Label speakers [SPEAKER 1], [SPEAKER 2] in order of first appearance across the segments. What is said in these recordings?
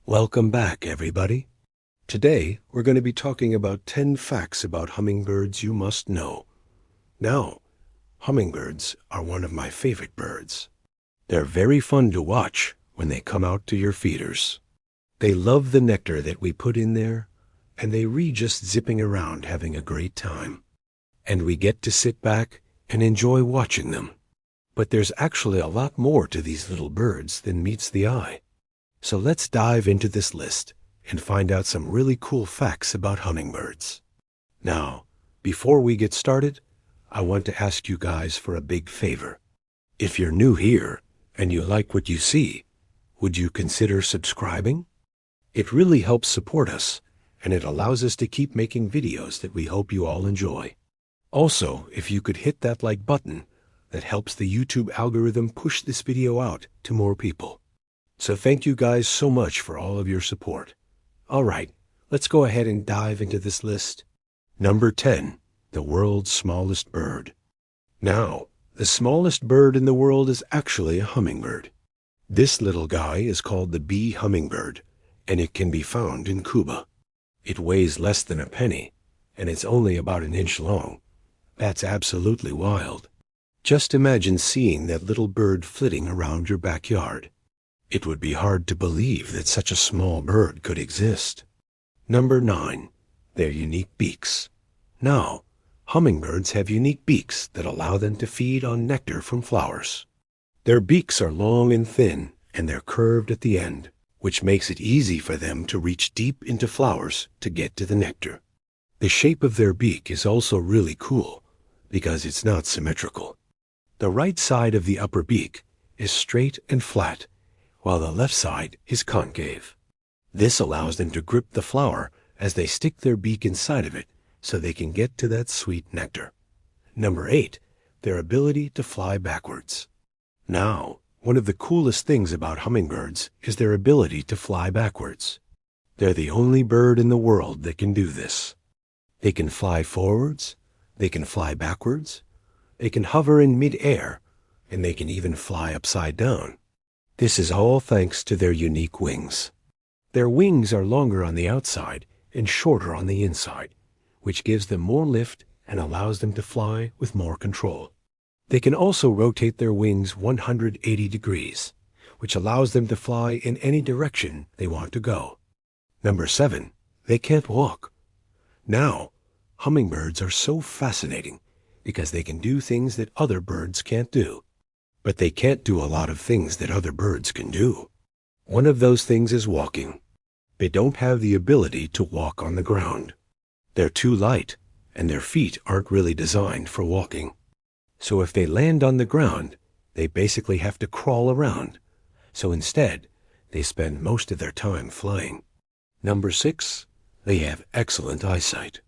[SPEAKER 1] Welcome back, everybody. Today, we're going to be talking about 10 facts about hummingbirds you must know. Now, hummingbirds are one of my favorite birds. They're very fun to watch when they come out to your feeders. They love the nectar that we put in there, and they just zipping around having a great time. And we get to sit back and enjoy watching them. But there's actually a lot more to these little birds than meets the eye. So let's dive into this list and find out some really cool facts about hummingbirds. Now, before we get started, I want to ask you guys for a big favor. If you're new here and you like what you see, would you consider subscribing? It really helps support us, and it allows us to keep making videos that we hope you all enjoy. Also, if you could hit that like button, that helps the YouTube algorithm push this video out to more people. So thank you guys so much for all of your support. All right, let's go ahead and dive into this list. Number 10, the world's smallest bird. Now, the smallest bird in the world is actually a hummingbird. This little guy is called the bee hummingbird, and it can be found in Cuba. It weighs less than a penny, and it's only about an inch long. That's absolutely wild. Just imagine seeing that little bird flitting around your backyard. It would be hard to believe that such a small bird could exist. Number 9, their unique beaks. Now, hummingbirds have unique beaks that allow them to feed on nectar from flowers. Their beaks are long and thin, and they're curved at the end, which makes it easy for them to reach deep into flowers to get to the nectar. The shape of their beak is also really cool because it's not symmetrical. The right side of the upper beak is straight and flat, while the left side is concave. This allows them to grip the flower as they stick their beak inside of it so they can get to that sweet nectar. Number 8, their ability to fly backwards. Now, one of the coolest things about hummingbirds is their ability to fly backwards. They're the only bird in the world that can do this. They can fly forwards, they can fly backwards, they can hover in mid-air, and they can even fly upside down. This is all thanks to their unique wings. Their wings are longer on the outside and shorter on the inside, which gives them more lift and allows them to fly with more control. They can also rotate their wings 180 degrees, which allows them to fly in any direction they want to go. Number 7, they can't walk. Now, hummingbirds are so fascinating because they can do things that other birds can't do. But they can't do a lot of things that other birds can do. One of those things is walking. They don't have the ability to walk on the ground. They're too light, and their feet aren't really designed for walking. So if they land on the ground, they basically have to crawl around. So instead, they spend most of their time flying. Number 6, they have excellent eyesight.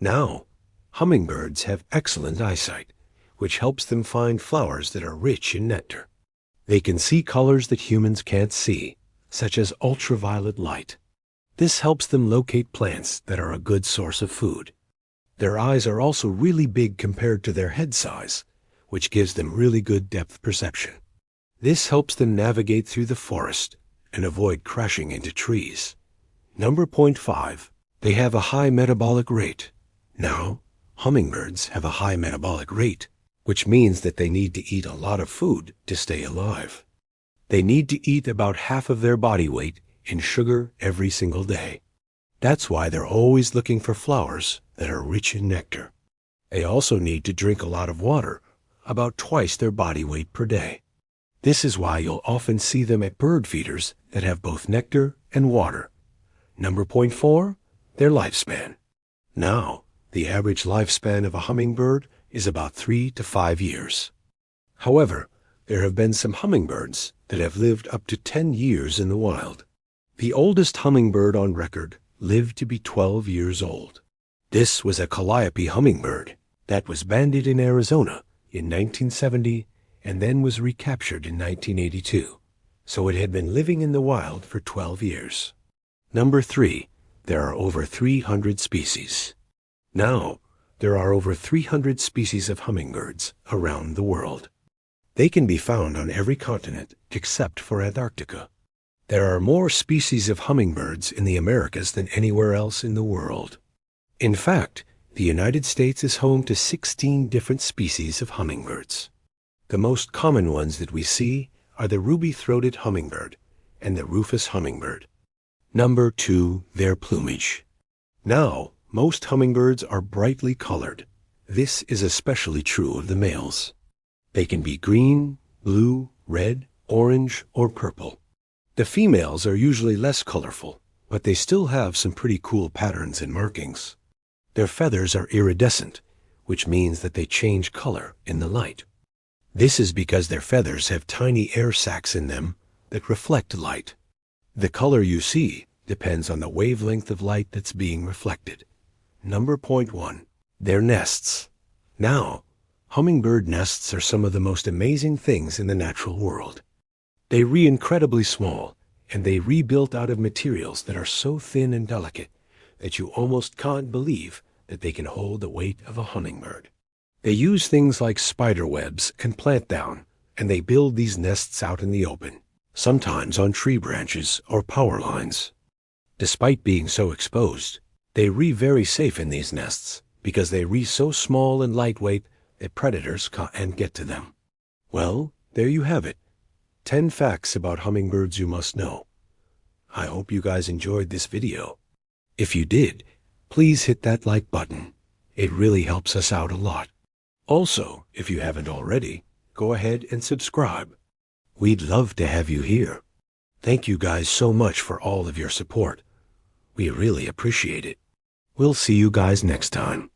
[SPEAKER 1] Now, hummingbirds have excellent eyesight, which helps them find flowers that are rich in nectar. They can see colors that humans can't see, such as ultraviolet light. This helps them locate plants that are a good source of food. Their eyes are also really big compared to their head size, which gives them really good depth perception. This helps them navigate through the forest and avoid crashing into trees. Number 5, they have a high metabolic rate. Now, hummingbirds have a high metabolic rate, which means that they need to eat a lot of food to stay alive. They need to eat about half of their body weight in sugar every single day. That's why they're always looking for flowers that are rich in nectar. They also need to drink a lot of water, about twice their body weight per day. This is why you'll often see them at bird feeders that have both nectar and water. Number 4, their lifespan. Now, the average lifespan of a hummingbird is about 3 to 5 years. However, there have been some hummingbirds that have lived up to 10 years in the wild. The oldest hummingbird on record lived to be 12 years old. This was a calliope hummingbird that was banded in Arizona in 1970 and then was recaptured in 1982. So it had been living in the wild for 12 years. Number 3, there are over 300 species. Now, there are over 300 species of hummingbirds around the world. They can be found on every continent except for Antarctica. There are more species of hummingbirds in the Americas than anywhere else in the world. In fact, the United States is home to 16 different species of hummingbirds. The most common ones that we see are the ruby-throated hummingbird and the rufous hummingbird. Number 2, their plumage. Now, most hummingbirds are brightly colored. This is especially true of the males. They can be green, blue, red, orange, or purple. The females are usually less colorful, but they still have some pretty cool patterns and markings. Their feathers are iridescent, which means that they change color in the light. This is because their feathers have tiny air sacs in them that reflect light. The color you see depends on the wavelength of light that's being reflected. Number 1, their nests. Now, hummingbird nests are some of the most amazing things in the natural world. They are incredibly small, and they rebuilt out of materials that are so thin and delicate that you almost can't believe that they can hold the weight of a hummingbird. They use things like spider webs and plant down, and they build these nests out in the open, sometimes on tree branches or power lines. Despite being so exposed, they are very safe in these nests because they are so small and lightweight that predators can't get to them. Well, there you have it. 10 facts about hummingbirds you must know. I hope you guys enjoyed this video. If you did, please hit that like button. It really helps us out a lot. Also, if you haven't already, go ahead and subscribe. We'd love to have you here. Thank you guys so much for all of your support. We really appreciate it. We'll see you guys next time.